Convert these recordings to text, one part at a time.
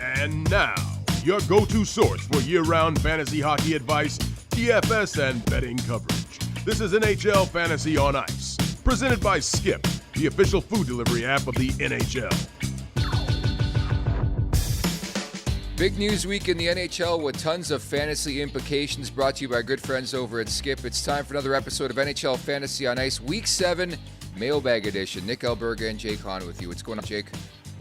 And now, your go-to source for year-round fantasy hockey advice, DFS, and betting coverage. This is NHL Fantasy on Ice, presented by Skip, the official food delivery app of the NHL. Big news week in the NHL with tons of fantasy implications, brought to you by good friends over at Skip. It's time for another episode of NHL Fantasy on Ice, Week 7, Mailbag Edition. Nick Alberga and Jake Hahn with you. What's going on, Jake?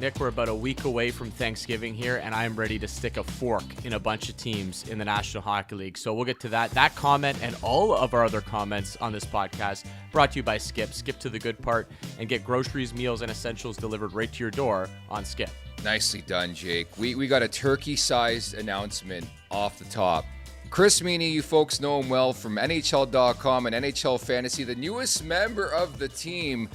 Nick, we're about a week away from Thanksgiving here, and I'm ready to stick a fork in a bunch of teams in the National Hockey League. So we'll get to that comment and all of our other comments on this podcast, brought to you by Skip. Skip to the good part and get groceries, meals, and essentials delivered right to your door on Skip. Nicely done, Jake. We got a turkey-sized announcement off the top. Chris Meany, you folks know him well from NHL.com and NHL Fantasy, the newest member of the team.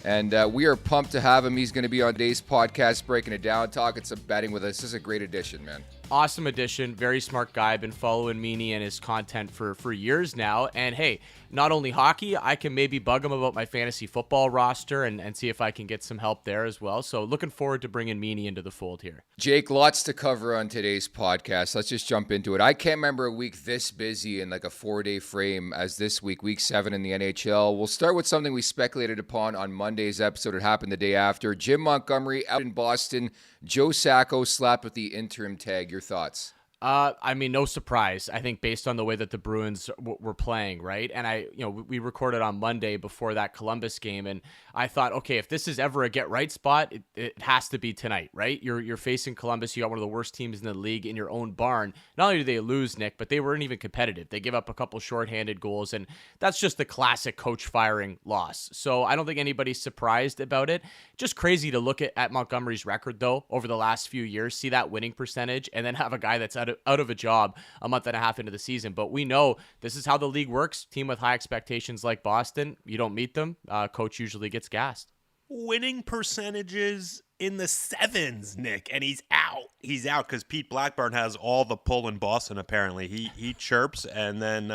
And we are pumped to have him. He's going to be on today's podcast, breaking it down, talking some betting with us. This is a great addition, man. Awesome addition. Very smart guy. Been following Meany and his content for years now. And hey, not only hockey, I can maybe bug him about my fantasy football roster and see if I can get some help there as well. So looking forward to bringing Meany into the fold here. Jake, lots to cover on today's podcast. Let's just jump into it. I can't remember a week this busy in like a 4-day frame as this week, Week 7 in the NHL. We'll start with something we speculated upon on Monday's episode. It happened the day after. Jim Montgomery out in Boston. Joe Sacco slapped with the interim tag. Your thoughts? No surprise. I think based on the way that the Bruins were playing, right? And we recorded on Monday before that Columbus game, and I thought, okay, if this is ever a get right spot, it has to be tonight, right? You're facing Columbus. You got one of the worst teams in the league in your own barn. Not only did they lose, Nick, but they weren't even competitive. They give up a couple shorthanded goals, and that's just the classic coach firing loss. So I don't think anybody's surprised about it. Just crazy to look at Montgomery's record, though, over the last few years, see that winning percentage, and then have a guy that's out of a job a month and a half into the season. But we know this is how the league works. Team with high expectations like Boston, you don't meet them, coach usually gets gassed. Winning percentages in the 7s, Nick, and he's out. He's out because Pete Blackburn has all the pull in Boston, apparently. He chirps, and then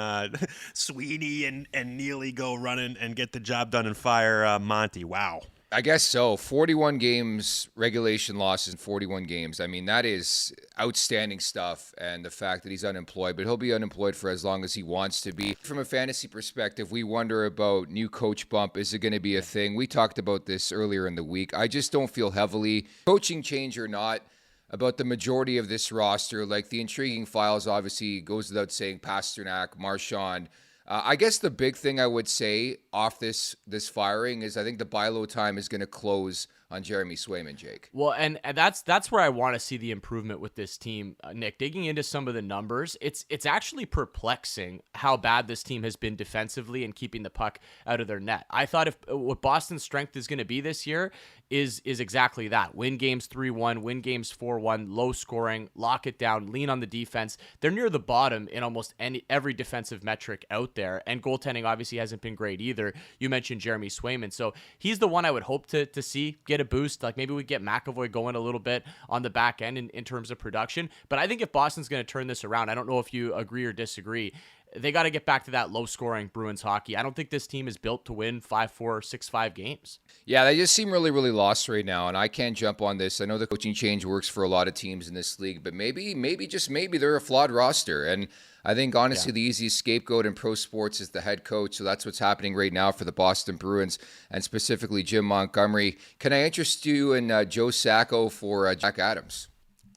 Sweeney and Neely go running and get the job done and fire Monty. Wow. I guess so. 41 games, regulation losses in 41 games. I mean, that is outstanding stuff. And the fact that he's unemployed, but he'll be unemployed for as long as he wants to be. From a fantasy perspective, we wonder about new coach bump. Is it going to be a thing? We talked about this earlier in the week. I just don't feel heavily, coaching change or not, about the majority of this roster. Like the intriguing files obviously goes without saying, Pasternak, Marchand. I guess the big thing I would say off this firing is I think the buy low time is going to close on Jeremy Swayman, Jake. Well, and that's where I want to see the improvement with this team, Nick. Digging into some of the numbers, it's actually perplexing how bad this team has been defensively and keeping the puck out of their net. I thought if what Boston's strength is going to be this year is exactly that. Win games 3-1, win games 4-1, low scoring, lock it down, lean on the defense. They're near the bottom in almost every defensive metric out there, and goaltending obviously hasn't been great either. You mentioned Jeremy Swayman, so he's the one I would hope to see get a boost. Like maybe we get McAvoy going a little bit on the back end in terms of production. But I think if Boston's going to turn this around, I don't know if you agree or disagree, they got to get back to that low-scoring Bruins hockey. I don't think this team is built to win 5-4, 6-5 games. Yeah, they just seem really, really lost right now, and I can't jump on this. I know the coaching change works for a lot of teams in this league, but maybe they're a flawed roster. And I think, honestly, the easiest scapegoat in pro sports is the head coach, so that's what's happening right now for the Boston Bruins, and specifically Jim Montgomery. Can I interest you in Joe Sacco for Jack Adams?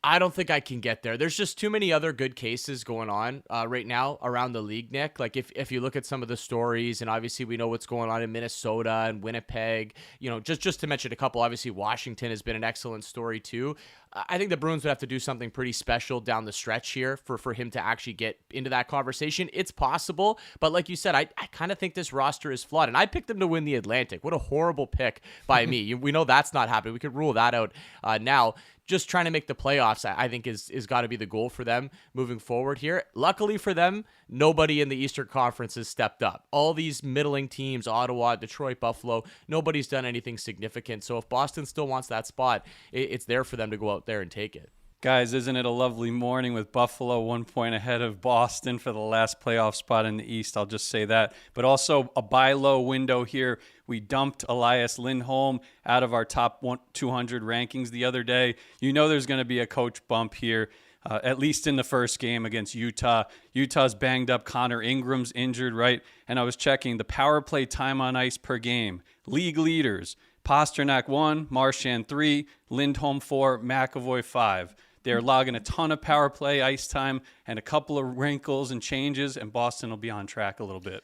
I don't think I can get there. There's just too many other good cases going on right now around the league, Nick. Like if you look at some of the stories, and obviously we know what's going on in Minnesota and Winnipeg, just to mention a couple, obviously Washington has been an excellent story too. I think the Bruins would have to do something pretty special down the stretch here for him to actually get into that conversation. It's possible, but like you said, I kind of think this roster is flawed, and I picked them to win the Atlantic. What a horrible pick by me. We know that's not happening. We could rule that out now. Just trying to make the playoffs, I think, is got to be the goal for them moving forward here. Luckily for them, nobody in the Eastern Conference has stepped up. All these middling teams, Ottawa, Detroit, Buffalo, nobody's done anything significant. So if Boston still wants that spot, it's there for them to go out there and take it. Guys, isn't it a lovely morning with Buffalo 1 point ahead of Boston for the last playoff spot in the East? I'll just say that. But also a buy low window here. We dumped Elias Lindholm out of our top 200 rankings the other day. You know there's going to be a coach bump here, at least in the first game against Utah. Utah's banged up. Connor Ingram's injured, right? And I was checking the power play time on ice per game. League leaders: Pasternak 1, Marchand 3, Lindholm 4, McAvoy 5. They're logging a ton of power play ice time and a couple of wrinkles and changes, and Boston will be on track a little bit.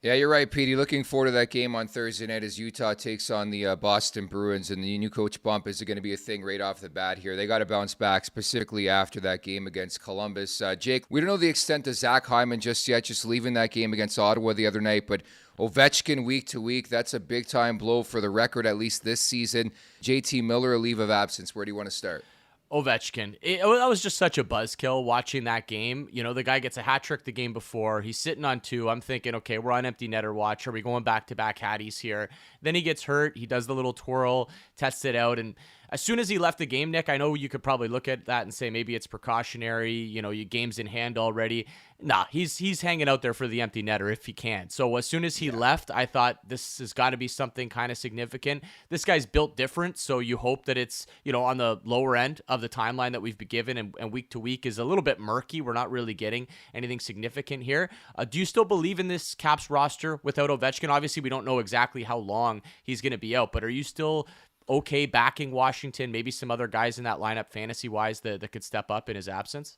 Yeah, you're right, Petey. Looking forward to that game on Thursday night as Utah takes on the Boston Bruins, and the new coach bump is going to be a thing right off the bat here. They got to bounce back, specifically after that game against Columbus. Jake, we don't know the extent of Zach Hyman just yet, just leaving that game against Ottawa the other night, but Ovechkin week to week, that's a big-time blow for the record, at least this season. JT Miller, a leave of absence. Where do you want to start? Ovechkin. That was just such a buzzkill watching that game. You know, the guy gets a hat trick the game before. He's sitting on 2. I'm thinking, okay, we're on empty netter watch. Are we going back-to-back Hatties here? Then he gets hurt. He does the little twirl, tests it out, and as soon as he left the game, Nick, I know you could probably look at that and say maybe it's precautionary, you know, your game's in hand already. Nah, he's hanging out there for the empty netter if he can. So as soon as he left, I thought this has got to be something kind of significant. This guy's built different, so you hope that it's, you know, on the lower end of the timeline that we've been given, and week to week is a little bit murky. We're not really getting anything significant here. Do you still believe in this Caps roster without Ovechkin? Obviously, we don't know exactly how long he's going to be out, but are you still okay backing Washington, maybe some other guys in that lineup fantasy-wise that could step up in his absence?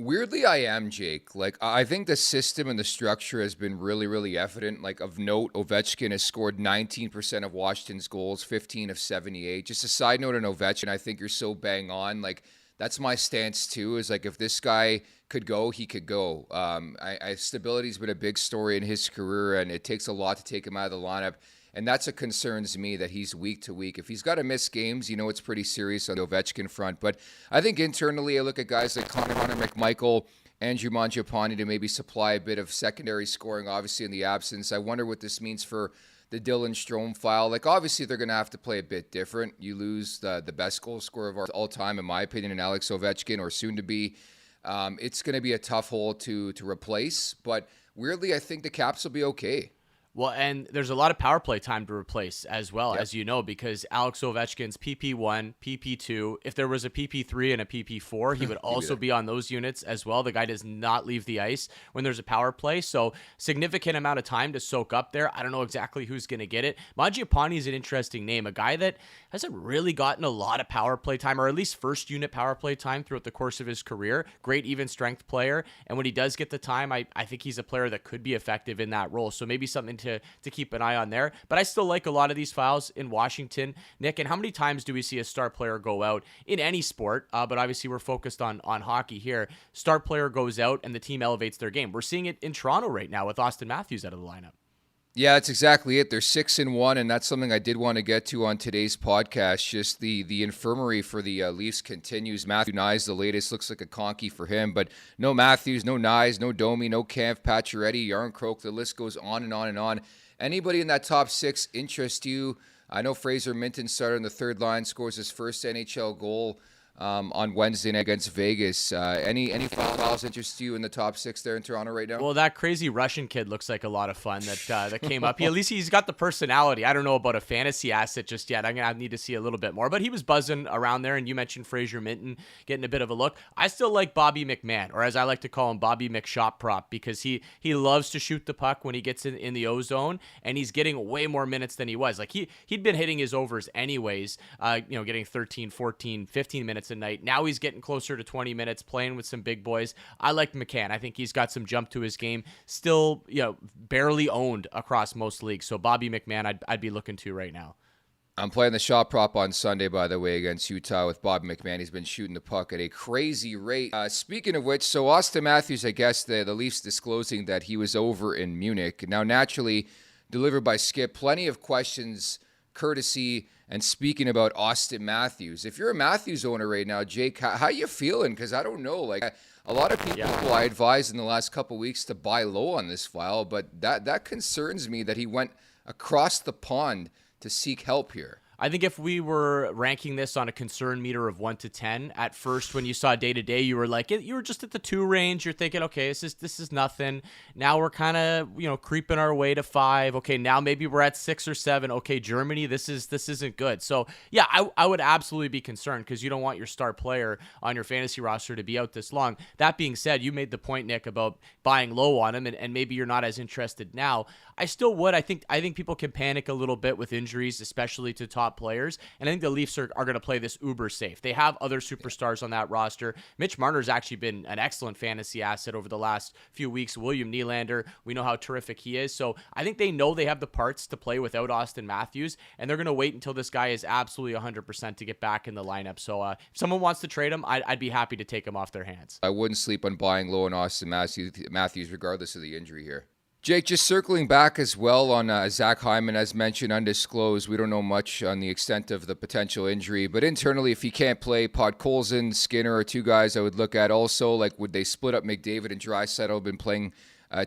Weirdly, I am, Jake. Like, I think the system and the structure has been really, really evident. Like, of note, Ovechkin has scored 19% of Washington's goals, 15 of 78. Just a side note on Ovechkin, I think you're so bang on. Like, that's my stance, too, is like, if this guy could go, he could go. Stability's been a big story in his career, and it takes a lot to take him out of the lineup. And that's what concerns me, that he's week to week. If he's got to miss games, you know it's pretty serious on the Ovechkin front. But I think internally, I look at guys like Connor McMichael, Andrew Mangiapane to maybe supply a bit of secondary scoring, obviously in the absence. I wonder what this means for the Dylan Strome file. Like, obviously, they're going to have to play a bit different. You lose the best goal scorer of all time, in my opinion, in Alex Ovechkin, or soon to be. It's going to be a tough hole to replace. But weirdly, I think the Caps will be okay. Well, and there's a lot of power play time to replace as well, as you know, because Alex Ovechkin's PP1, PP2, if there was a PP3 and a PP4, he would also be on those units as well. The guy does not leave the ice when there's a power play, so significant amount of time to soak up there. I don't know exactly who's going to get it. Mangiapane is an interesting name, a guy that hasn't really gotten a lot of power play time, or at least first unit power play time throughout the course of his career. Great even strength player, and when he does get the time, I think he's a player that could be effective in that role, so maybe something to keep an eye on there. But I still like a lot of these files in Washington, Nick. And how many times do we see a star player go out in any sport? But obviously we're focused on hockey here. Star player goes out and the team elevates their game. We're seeing it in Toronto right now with Austin Matthews out of the lineup. Yeah, that's exactly it. They're 6-1, and that's something I did want to get to on today's podcast. Just the infirmary for the Leafs continues. Matthew Knies, the latest, looks like a conky for him, but no Matthews, no Knies, no Domi, no Kampf, Pacioretty, Yarncroke. The list goes on and on and on. Anybody in that top 6 interest you? I know Fraser Minton started on the third line, scores his first NHL goal on Wednesday night against Vegas. Any fouls interest you in the top 6 there in Toronto right now? Well, that crazy Russian kid looks like a lot of fun that came up. At least he's got the personality. I don't know about a fantasy asset just yet. I'm going to need to see a little bit more. But he was buzzing around there, and you mentioned Fraser Minton getting a bit of a look. I still like Bobby McMahon, or as I like to call him, Bobby McShot Prop, because he loves to shoot the puck when he gets in the O-zone, and he's getting way more minutes than he was. Like, he'd been hitting his overs anyways, getting 13, 14, 15 minutes a night. Now he's getting closer to 20 minutes, playing with some big boys. I like McCann. I think he's got some jump to his game. Still, barely owned across most leagues. So Bobby McMahon, I'd be looking to right now. I'm playing the shot prop on Sunday, by the way, against Utah with Bob McMahon. He's been shooting the puck at a crazy rate. Speaking of which, so Austin Matthews, I guess the Leafs disclosing that he was over in Munich. Now, naturally, delivered by Skip, plenty of questions, courtesy. And speaking about Austin Matthews, if you're a Matthews owner right now, Jake, how you feeling? Because I don't know, like a lot of people I advised in the last couple of weeks to buy low on this file, but that concerns me that he went across the pond to seek help here. I think if we were ranking this on a concern meter of 1 to 10, at first when you saw day to day, you were like, you were just at the 2 range. You're thinking, okay, this is nothing. Now we're kind of, creeping our way to 5. Okay, now maybe we're at 6 or 7. Okay, Germany, this isn't good. So yeah, I would absolutely be concerned because you don't want your star player on your fantasy roster to be out this long. That being said, you made the point, Nick, about buying low on him, and maybe you're not as interested now. I still would. I think people can panic a little bit with injuries, especially to top players. And I think the Leafs are going to play this uber safe. They have other superstars on that roster. Mitch Marner's actually been an excellent fantasy asset over the last few weeks. William Nylander, we know how terrific he is. So I think they know they have the parts to play without Austin Matthews, and they're going to wait until this guy is absolutely 100% to get back in the lineup. So if someone wants to trade him, I'd be happy to take him off their hands. I wouldn't sleep on buying low on Austin Matthews regardless of the injury here. Jake, just circling back as well on Zach Hyman, as mentioned, undisclosed. We don't know much on the extent of the potential injury, but internally, if he can't play, Podkolzin, Skinner are 2 guys I would look at also. Like, would they split up McDavid and Draisaitl, been playing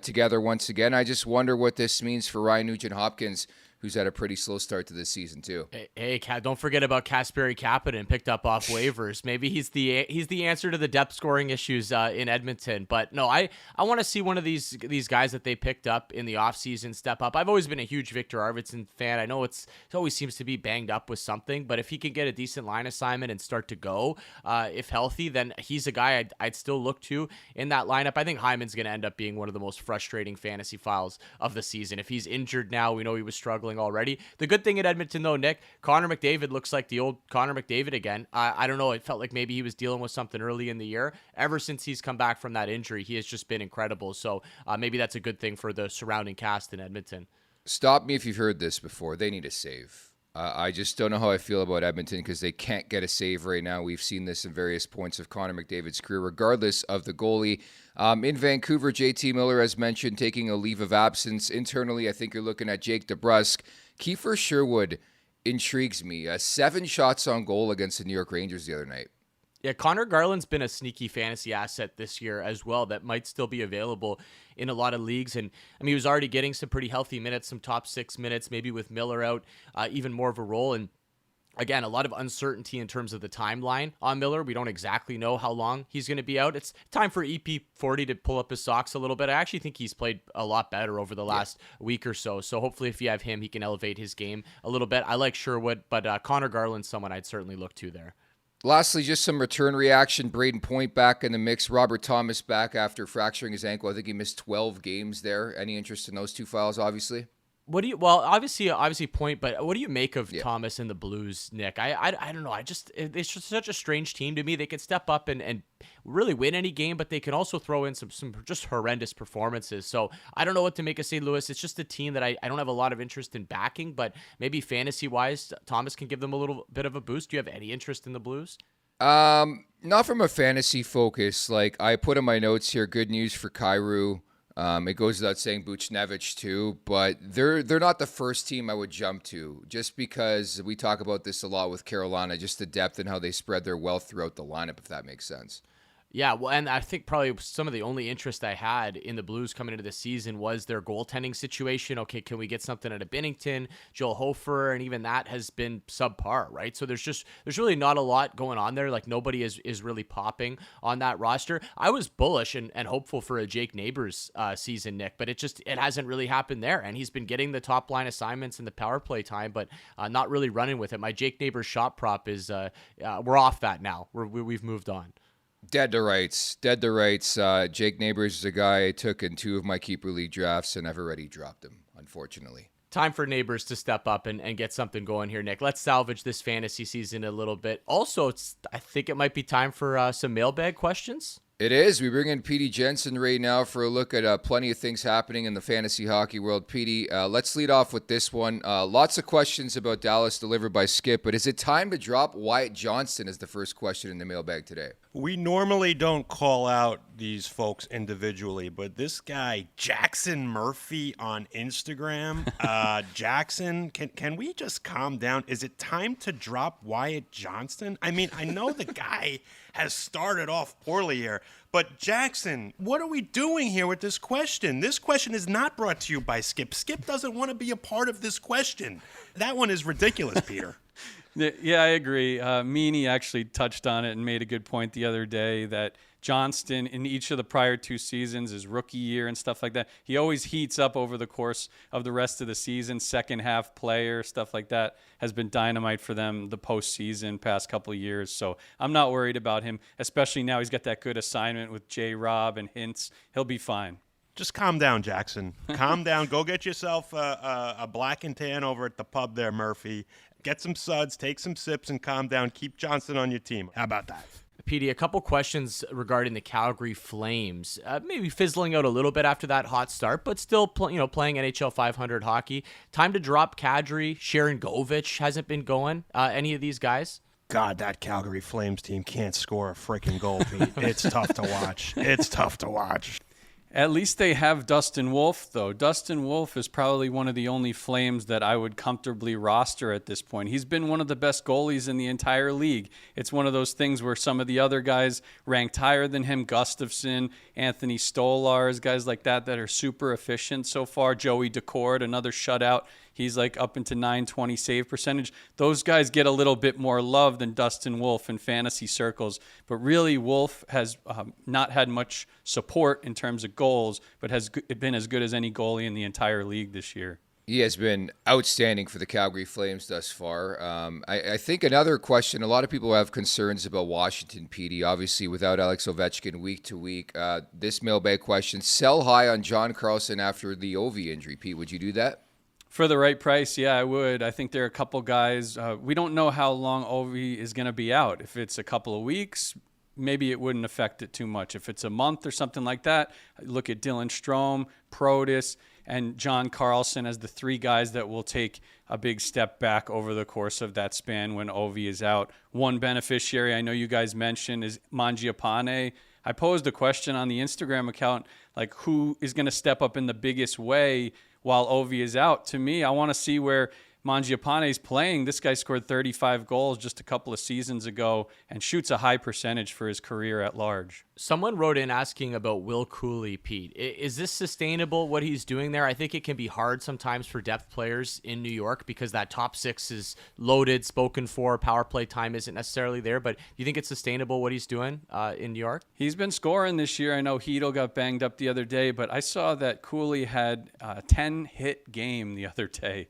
together once again? I just wonder what this means for Ryan Nugent-Hopkins, who's had a pretty slow start to this season too. Hey, don't forget about Kasperi Kapanen, picked up off waivers. Maybe he's the answer to the depth scoring issues in Edmonton. But no, I want to see one of these guys that they picked up in the offseason step up. I've always been a huge Victor Arvidsson fan. I know it always seems to be banged up with something, but if he can get a decent line assignment and start to go, if healthy, then he's a guy I'd still look to in that lineup. I think Hyman's going to end up being one of the most frustrating fantasy files of the season. If he's injured now, we know he was struggling already. The good thing at Edmonton, though, Nick, Connor McDavid looks like the old Connor McDavid again. I don't know. It felt like maybe he was dealing with something early in the year. Ever since he's come back from that injury, he has just been incredible. So maybe that's a good thing for the surrounding cast in Edmonton. Stop me if you've heard this before. They need a save. I just don't know how I feel about Edmonton because they can't get a save right now. We've seen this in various points of Connor McDavid's career, regardless of the goalie. In Vancouver, JT Miller, as mentioned, taking a leave of absence. Internally, I think you're looking at Jake DeBrusk. Kiefer Sherwood intrigues me. 7 shots on goal against the New York Rangers the other night. Yeah, Connor Garland's been a sneaky fantasy asset this year as well that might still be available in a lot of leagues. And I mean, he was already getting some pretty healthy minutes, some top 6 minutes, maybe with Miller out, even more of a role. And again, a lot of uncertainty in terms of the timeline on Miller. We don't exactly know how long he's going to be out. It's time for EP40 to pull up his socks a little bit. I actually think he's played a lot better over the last week or so. So hopefully if you have him, he can elevate his game a little bit. I like Sherwood, but Connor Garland's someone I'd certainly look to there. Lastly, just some return reaction. Braden Point back in the mix. Robert Thomas back after fracturing his ankle. I think he missed 12 games there. Any interest in those 2 files, obviously? Obviously Point, but what do you make of Thomas and the Blues, Nick? I don't know. It's just such a strange team to me. They could step up and really win any game, but they can also throw in some just horrendous performances. So I don't know what to make of St. Louis. It's just a team that I don't have a lot of interest in backing, but maybe fantasy-wise, Thomas can give them a little bit of a boost. Do you have any interest in the Blues? Not from a fantasy focus. Like I put in my notes here, good news for Kyrou. It goes without saying Buchnevich too, but they're not the first team I would jump to just because we talk about this a lot with Carolina, just the depth and how they spread their wealth throughout the lineup, if that makes sense. Yeah, well, and I think probably some of the only interest I had in the Blues coming into the season was their goaltending situation. Okay, can we get something out of Binnington, Joel Hofer, and even that has been subpar, right? So there's really not a lot going on there. Like nobody is really popping on that roster. I was bullish and hopeful for a Jake Neighbors season, Nick, but it hasn't really happened there. And he's been getting the top line assignments and the power play time, but not really running with it. My Jake Neighbors shot prop is we're off that now. We've moved on. Dead to rights. Jake Neighbors is a guy I took in 2 of my keeper league drafts, and I've already dropped him, unfortunately. Time for Neighbors to step up and get something going here, Nick. Let's salvage this fantasy season a little bit. Also, I think it might be time for some mailbag questions. It is. We bring in Petey Jensen right now for a look at plenty of things happening in the fantasy hockey world. Petey, let's lead off with this one. Lots of questions about Dallas delivered by Skip, but is it time to drop Wyatt Johnston is the first question in the mailbag today. We normally don't call out these folks individually, but this guy, Jackson Murphy on Instagram, Jackson, can we just calm down? Is it time to drop Wyatt Johnston? I mean, I know the guy has started off poorly here, but Jackson, what are we doing here with this question? This question is not brought to you by Skip. Skip doesn't want to be a part of this question. That one is ridiculous, Peter. Yeah, I agree. Meany actually touched on it and made a good point the other day that Johnston, in each of the prior 2 seasons, his rookie year and stuff like that, he always heats up over the course of the rest of the season. Second half player, stuff like that has been dynamite for them the postseason past couple of years. So I'm not worried about him, especially now he's got that good assignment with J-Rob and Hintz. He'll be fine. Just calm down, Jackson. Calm down. Go get yourself a black and tan over at the pub there, Murphy. Get some suds, take some sips, and calm down. Keep Johnston on your team. How about that? PD, a couple questions regarding the Calgary Flames. Maybe fizzling out a little bit after that hot start, but still playing NHL 500 hockey. Time to drop Kadri. Sharon Govich hasn't been going. Any of these guys? God, that Calgary Flames team can't score a freaking goal, Pete. It's tough to watch. It's tough to watch. At least they have Dustin Wolf, though. Dustin Wolf is probably one of the only Flames that I would comfortably roster at this point. He's been one of the best goalies in the entire league. It's one of those things where some of the other guys ranked higher than him, Gustafsson, Anthony Stolarz, guys like that are super efficient so far. Joey Decord, another shutout. He's like up into 920 save percentage. Those guys get a little bit more love than Dustin Wolf in fantasy circles. But really, Wolf has not had much support in terms of goals, but has been as good as any goalie in the entire league this year. He has been outstanding for the Calgary Flames thus far. I think another question, a lot of people have concerns about Washington, PD, obviously without Alex Ovechkin week to week. This mailbag question, sell high on John Carlson after the Ovi injury. Pete, would you do that? For the right price, yeah, I would. I think there are a couple guys. We don't know how long Ovi is going to be out. If it's a couple of weeks, maybe it wouldn't affect it too much. If it's a month or something like that, look at Dylan Strome, Protas, and John Carlson as the 3 guys that will take a big step back over the course of that span when Ovi is out. One beneficiary I know you guys mentioned is Mangiapane. I posed a question on the Instagram account, like who is going to step up in the biggest way while Ovi is out. To me, I want to see where Mangiapane is playing. This guy scored 35 goals just a couple of seasons ago and shoots a high percentage for his career at large. Someone wrote in asking about Will Cooley, Pete. Is this sustainable, what he's doing there? I think it can be hard sometimes for depth players in New York because that top 6 is loaded, spoken for, power play time isn't necessarily there. But do you think it's sustainable what he's doing in New York? He's been scoring this year. I know Hedel got banged up the other day, but I saw that Cooley had a 10-hit game the other day.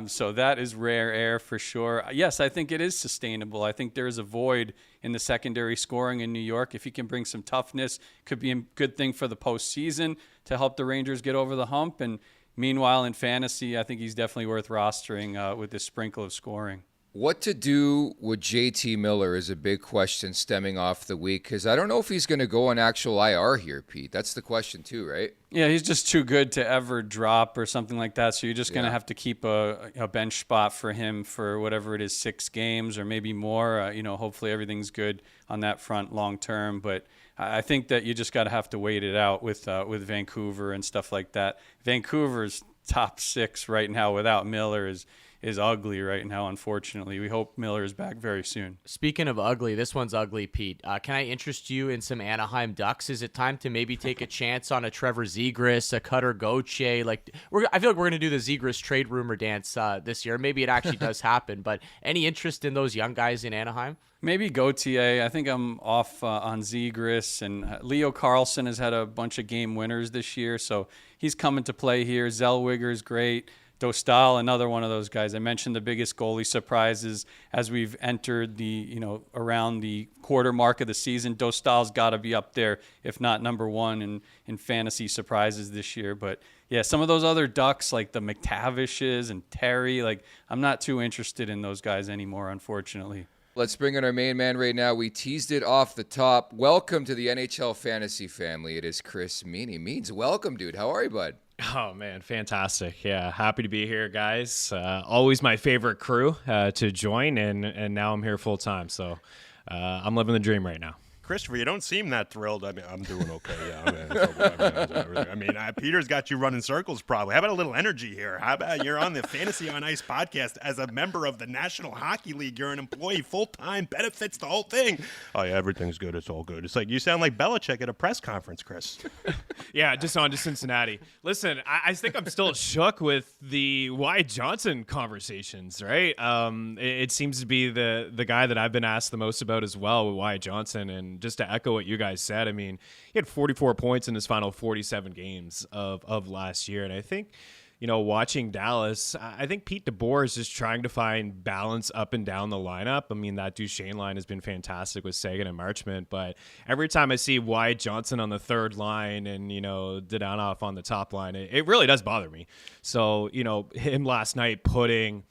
So that is rare air for sure. Yes, I think it is sustainable. I think there is a void in the secondary scoring in New York. If he can bring some toughness, could be a good thing for the postseason to help the Rangers get over the hump. And meanwhile, in fantasy, I think he's definitely worth rostering with this sprinkle of scoring. What to do with JT Miller is a big question stemming off the week, because I don't know if he's going to go on actual IR here, Pete. That's the question too, right? Yeah, he's just too good to ever drop or something like that. So you're just going to have to keep a bench spot for him for whatever it is, 6 games or maybe more. Hopefully everything's good on that front long term. But I think that you just got to have to wait it out with Vancouver and stuff like that. Vancouver's top 6 right now without Miller is ugly right now, unfortunately. We hope Miller is back very soon. Speaking of ugly, this one's ugly, Pete. Can I interest you in some Anaheim Ducks? Is it time to maybe take a chance on a Trevor Zegras, a Cutter Gauthier? I feel like we're going to do the Zegras trade rumor dance this year. Maybe it actually does happen, but any interest in those young guys in Anaheim? Maybe Gauthier. I think I'm off on Zegras, and Leo Carlson has had a bunch of game winners this year, so he's coming to play here. Zellweger's great. Dostal, another one of those guys. I mentioned the biggest goalie surprises as we've entered the, around the quarter mark of the season. Dostal's got to be up there, if not number 1 in fantasy surprises this year. But yeah, some of those other Ducks, like the McTavishes and Terry, I'm not too interested in those guys anymore, unfortunately. Let's bring in our main man right now. We teased it off the top. Welcome to the NHL fantasy family. It is Chris Meany. Means welcome, dude. How are you, bud? Oh, man, fantastic. Yeah, happy to be here, guys. Always my favorite crew to join, and now I'm here full time. So I'm living the dream right now. Christopher, you don't seem that thrilled. I mean, I'm doing okay. Yeah, I mean, Peter's got you running circles probably. How about a little energy here? How about you're on the Fantasy on Ice podcast as a member of the National Hockey League? You're an employee, full-time, benefits, the whole thing. Oh, yeah, everything's good. It's all good. It's like you sound like Belichick at a press conference, Chris. Yeah, just on to Cincinnati. Listen, I think I'm still shook with the Wyatt Johnson conversations, right? It seems to be the guy that I've been asked the most about as well with Wyatt Johnson. And just to echo what you guys said, I mean, he had 44 points in his final 47 games of last year. And I think, watching Dallas, I think Pete DeBoer is just trying to find balance up and down the lineup. I mean, that Duchesne line has been fantastic with Sagan and Marchment, but every time I see Wyatt Johnson on the third line and, Dadonov on the top line, it really does bother me. So, him last night putting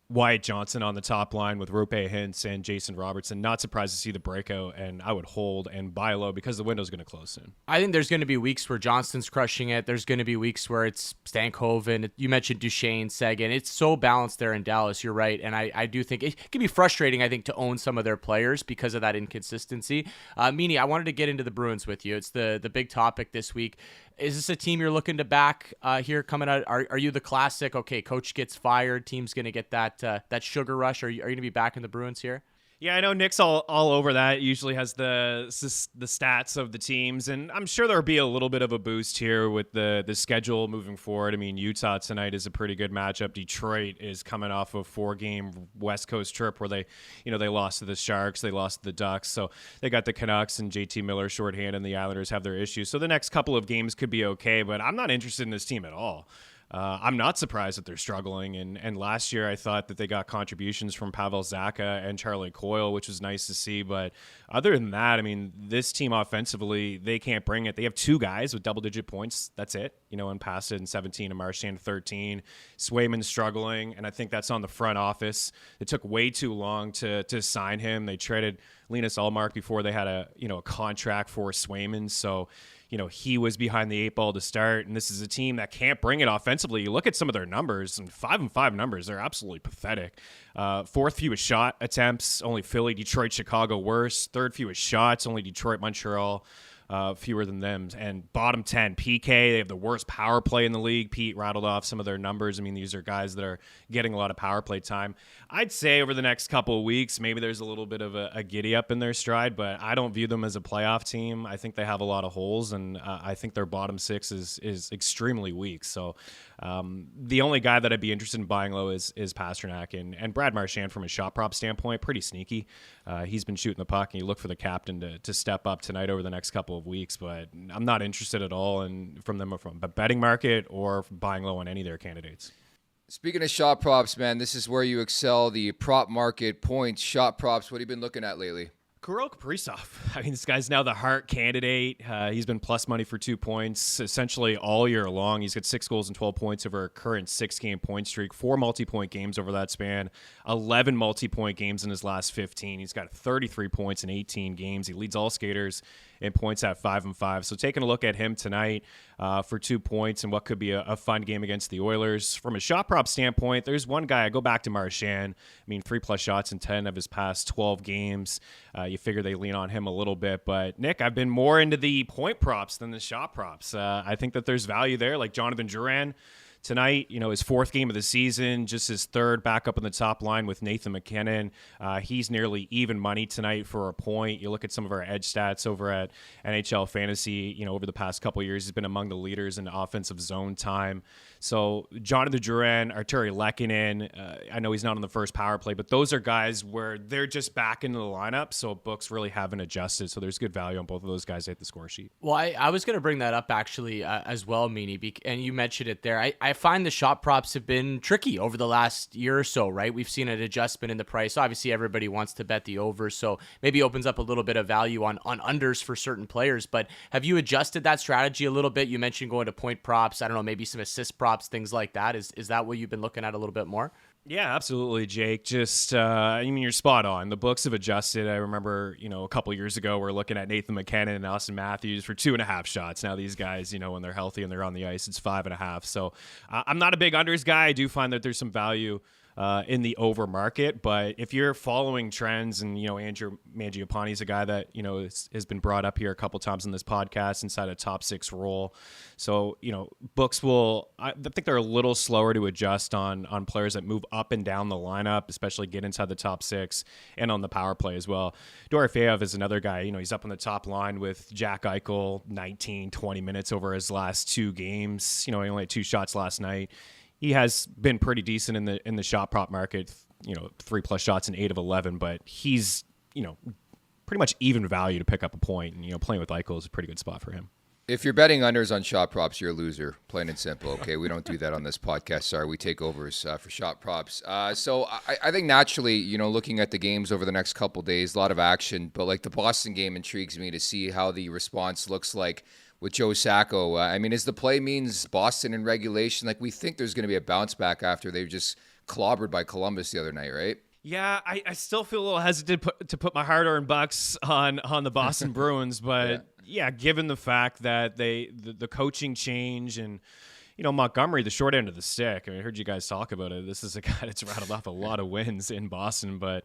Wyatt Johnson on the top line with Rupe Hintz and Jason Robertson. Not surprised to see the breakout, and I would hold and buy low because the window's going to close soon. I think there's going to be weeks where Johnston's crushing it. There's going to be weeks where it's Stankoven. You mentioned Duchesne, Sagan. It's so balanced there in Dallas. You're right, and I do think it can be frustrating, I think, to own some of their players because of that inconsistency. Meanie, I wanted to get into the Bruins with you. It's the big topic this week. Is this a team you're looking to back here coming out? Are you the classic, okay, coach gets fired, team's going to get that sugar rush? Are you going to be backing the Bruins here? Yeah, I know Nick's all over that. Usually has the stats of the teams, and I'm sure there'll be a little bit of a boost here with the schedule moving forward. I mean, Utah tonight is a pretty good matchup. Detroit is coming off a 4-game West Coast trip where they lost to the Sharks, they lost to the Ducks, so they got the Canucks and JT Miller shorthand, and the Islanders have their issues. So the next couple of games could be okay, but I'm not interested in this team at all. I'm not surprised that they're struggling. And last year, I thought that they got contributions from Pavel Zacha and Charlie Coyle, which was nice to see. But other than that, I mean, this team offensively, they can't bring it. They have 2 guys with double-digit points. That's it. And Pasted in 17 and Marchand 13. Swayman's struggling, and I think that's on the front office. It took way too long to sign him. They traded Linus Ullmark before they had a contract for Swayman. So he was behind the 8 ball to start, and this is a team that can't bring it offensively. You look at some of their numbers, and 5-5 numbers, they're absolutely pathetic. 4th fewest shot attempts, only Philly, Detroit, Chicago worse. 3rd fewest shots, only Detroit, Montreal, fewer than them. And bottom 10, PK, they have the worst power play in the league. Pete rattled off some of their numbers. I mean, these are guys that are getting a lot of power play time. I'd say over the next couple of weeks, maybe there's a little bit of a giddy up in their stride, but I don't view them as a playoff team. I think they have a lot of holes, and I think their bottom 6 is extremely weak. So the only guy that I'd be interested in buying low is Pasternak, and Brad Marchand from a shot prop standpoint, pretty sneaky. He's been shooting the puck, and you look for the captain to step up tonight over the next couple of weeks, but I'm not interested at all from a betting market or buying low on any of their candidates. Speaking of shot props, man, this is where you excel, the prop market points, shot props. What have you been looking at lately? Kirill Kaprizov. I mean, this guy's now the Hart candidate. He's been plus money for 2 points essentially all year long. He's got 6 goals and 12 points over a current 6-game point streak, 4 multi-point games over that span, 11 multi-point games in his last 15. He's got 33 points in 18 games. He leads all skaters in points at 5-5. So taking a look at him tonight for 2 points and what could be a fun game against the Oilers. From a shot prop standpoint, there's one guy. I go back to Marchand. I mean, 3+ shots in 10 of his past 12 games. You figure they lean on him a little bit. But, Nick, I've been more into the point props than the shot props. I think that there's value there, like Jonathan Drouin tonight, his 4th game of the season, just his 3rd back up on the top line with Nathan McKinnon. He's nearly even money tonight for a point. You look at some of our edge stats over at NHL Fantasy, over the past couple of years, he's been among the leaders in offensive zone time. So Jonathan Drouin, Arturi Lehkonen, I know he's not on the first power play, but those are guys where they're just back into the lineup, so books really haven't adjusted. So there's good value on both of those guys at the score sheet. Well, I was going to bring that up actually as well, Meanie, and you mentioned it there. I find the shot props have been tricky over the last year or so, right? We've seen an adjustment in the price. Obviously, everybody wants to bet the over, so maybe opens up a little bit of value on unders for certain players. But have you adjusted that strategy a little bit? You mentioned going to point props. I don't know, maybe some assist props, things like that. Is that what you've been looking at a little bit more? Yeah, absolutely, Jake. Just, you're spot on. The books have adjusted. I remember, a couple years ago, we're looking at Nathan McKinnon and Austin Matthews for 2.5 shots. Now these guys, when they're healthy and they're on the ice, it's 5.5. So I'm not a big unders guy. I do find that there's some value in the over market. But if you're following trends, and Andrew Mangiapane is a guy that has been brought up here a couple times in this podcast inside a top 6 role. So books I think they're a little slower to adjust on players that move up and down the lineup, especially get inside the top 6 and on the power play as well. Dorofeyev is another guy. He's up on the top line with Jack Eichel, 19-20 minutes over his last 2 games. He only had 2 shots last night. He has been pretty decent in the shot prop market, 3+ shots in 8 of 11, but he's, pretty much even value to pick up a point. And, playing with Eichel is a pretty good spot for him. If you're betting unders on shot props, you're a loser, plain and simple. Okay, we don't do that on this podcast. Sorry, we take overs for shot props. So I think naturally, looking at the games over the next couple days, a lot of action. But like the Boston game intrigues me to see how the response looks like with Joe Sacco. As the play means Boston in regulation, like we think there's going to be a bounce back after they've just clobbered by Columbus the other night, right? Yeah, I still feel a little hesitant to put my hard-earned bucks on the Boston Bruins, but yeah, given the fact that the coaching change and Montgomery, the short end of the stick. I heard you guys talk about it. This is a guy that's rattled off a lot of wins in Boston, but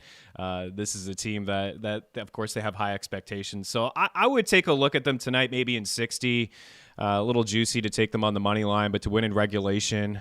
this is a team that of course they have high expectations. So I would take a look at them tonight, maybe in 60. A little juicy to take them on the money line, but to win in regulation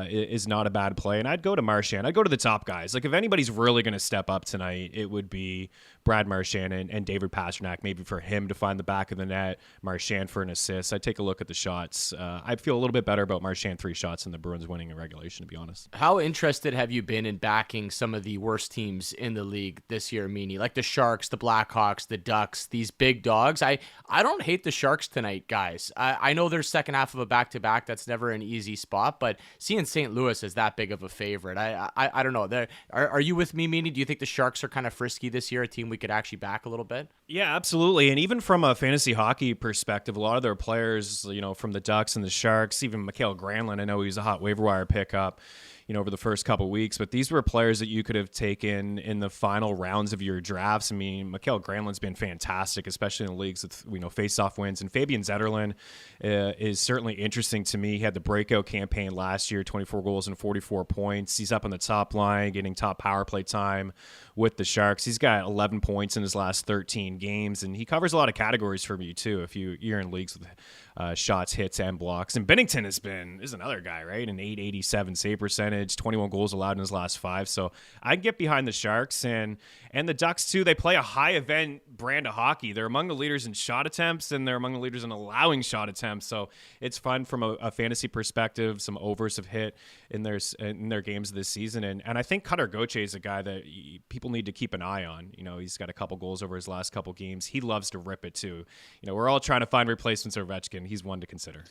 is not a bad play. And I'd go to Marchand. I'd go to the top guys. Like if anybody's really going to step up tonight, it would be Brad Marchand and David Pastrnak. Maybe for him to find the back of the net, Marchand for an assist. I'd take a look at the shots. I'd feel a little bit better about Marchand 3 shots and the Bruins winning in regulation, to be honest. How interested have you been in backing some of the worst teams in the league this year, Meany? Like the Sharks, the Blackhawks, the Ducks, these big dogs. I don't hate the Sharks tonight, guys. I know their second half of a back-to-back. That's never an easy spot, but seeing St. Louis is that big of a favorite. I don't know. Are you with me, Meany? Do you think the Sharks are kind of frisky this year, a team we could actually back a little bit? Yeah, absolutely. And even from a fantasy hockey perspective, a lot of their players, from the Ducks and the Sharks, even Mikael Granlund, I know he's a hot waiver wire pickup, over the first couple of weeks, but these were players that you could have taken in the final rounds of your drafts. Mikael Granlund's been fantastic, especially in the leagues with face-off wins, and Fabian Zetterlund is certainly interesting to me. He had the breakout campaign last year, 24 goals and 44 points. He's up on the top line, getting top power play time with the Sharks. He's got 11 points in his last 13 games, and he covers a lot of categories for you too if you're in leagues with shots, hits, and blocks. And Binnington is another guy, right? An .887 save percentage, 21 goals allowed in his last 5. So I'd get behind the Sharks and the Ducks too. They play a high event brand of hockey. They're among the leaders in shot attempts, and they're among the leaders in allowing shot attempts. So it's fun from a fantasy perspective. Some overs have hit in their games this season, and I think Cutter Gauthier is a guy that people need to keep an eye on. He's got a couple goals over his last couple games. He loves to rip it too. We're all trying to find replacements for Ovechkin. He's one to consider.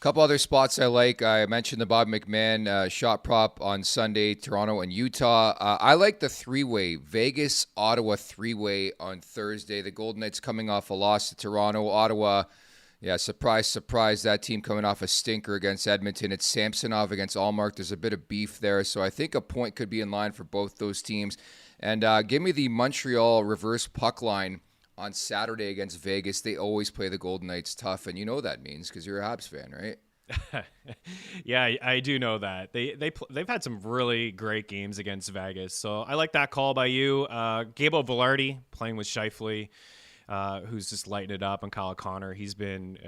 Couple other spots I like. I mentioned the Bob McMahon shot prop on Sunday, Toronto and Utah. I like the 3-way, Vegas-Ottawa 3-way on Thursday. The Golden Knights coming off a loss to Toronto. Ottawa, yeah, surprise, surprise, that team coming off a stinker against Edmonton. It's Samsonov against Allmark. There's a bit of beef there, so I think a point could be in line for both those teams. And give me the Montreal reverse puck line on Saturday against Vegas. They always play the Golden Knights tough, and you know that means because you're a Habs fan, right? Yeah, I do know that. They've had some really great games against Vegas, so I like that call by you. Gabriel Velarde playing with Scheifele, who's just lighting it up, and Kyle Connor. He's been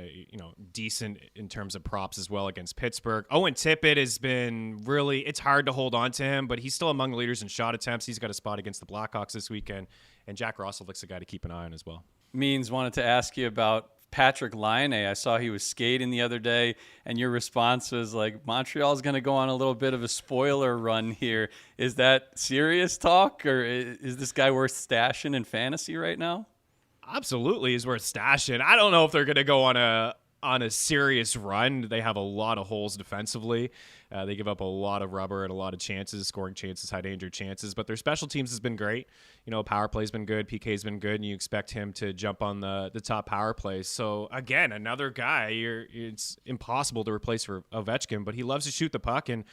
decent in terms of props as well against Pittsburgh. Owen Tippett has been really, it's hard to hold on to him, but he's still among the leaders in shot attempts. He's got a spot against the Blackhawks this weekend, and Jack Russell looks a guy to keep an eye on as well. Means wanted to ask you about Patrick Laine. I saw he was skating the other day, and your response was like, Montreal's going to go on a little bit of a spoiler run here. Is that serious talk, or is this guy worth stashing in fantasy right now? Absolutely is worth stashing. I don't know if they're going to go on a serious run. They have a lot of holes defensively. They give up a lot of rubber and a lot of chances, scoring chances, high danger chances, but their special teams has been great. Power play's been good, PK's been good, and you expect him to jump on the top power plays. So again, another guy, it's impossible to replace for Ovechkin, but he loves to shoot the puck, and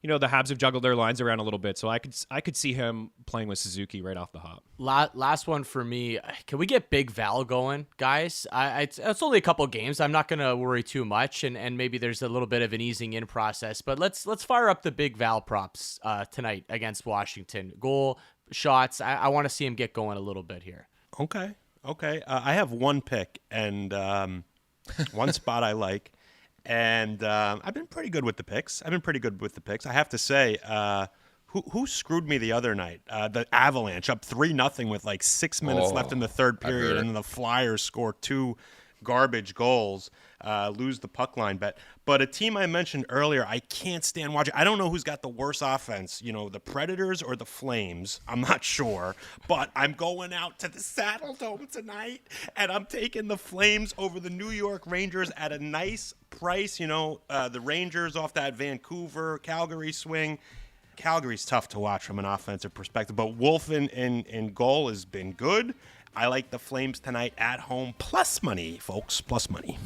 the Habs have juggled their lines around a little bit, so I could see him playing with Suzuki right off the hop. Last one for me. Can we get Big Val going, guys? It's only a couple games. I'm not gonna worry too much, and maybe there's a little bit of an easing in process. But let's fire up the Big Val props tonight against Washington. Goal, shots. I want to see him get going a little bit here. Okay. I have one pick and one spot I like. And I've been pretty good with the picks. I have to say, who screwed me the other night? The Avalanche up 3-0 with like 6 minutes left in the third period, and then the Flyers score 2 garbage goals, lose the puck line bet. But a team I mentioned earlier, I can't stand watching. I don't know who's got the worse offense, the Predators or the Flames. I'm not sure. But I'm going out to the Saddle Dome tonight, and I'm taking the Flames over the New York Rangers at a nice price. The Rangers off that Vancouver, Calgary swing. Calgary's tough to watch from an offensive perspective, but Wolf in goal has been good. I like the Flames tonight at home. Plus money, folks. Plus money.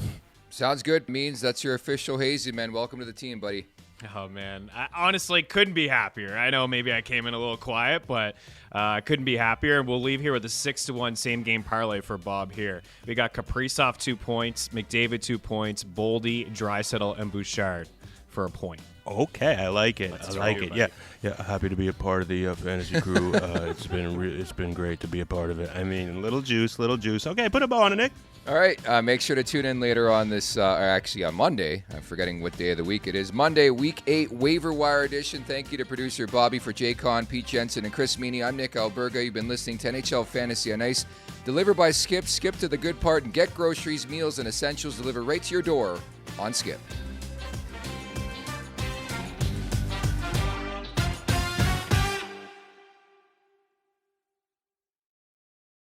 Sounds good. Means that's your official Hazy Man. Welcome to the team, buddy. Oh, man. I honestly couldn't be happier. I know maybe I came in a little quiet, but I couldn't be happier. And we'll leave here with a 6-1 same-game parlay for Bob here. We got Kaprizov 2 points, McDavid 2 points, Boldy, Draisaitl, and Bouchard for a point. Okay, I like it. Let's I like go, it. buddy. Yeah. Happy to be a part of the fantasy crew. It's been great to be a part of it. I mean, little juice. Okay, put a bow on it, Nick. All right. Make sure to tune in later on this, or actually on Monday. I'm forgetting what day of the week it is. Monday, Week 8 Waiver Wire Edition. Thank you to producer Bobby for Jay Con, Pete Jensen, and Chris Meany. I'm Nick Alberga. You've been listening to NHL Fantasy on Ice. Delivered by Skip. Skip to the good part and get groceries, meals, and essentials delivered right to your door on Skip.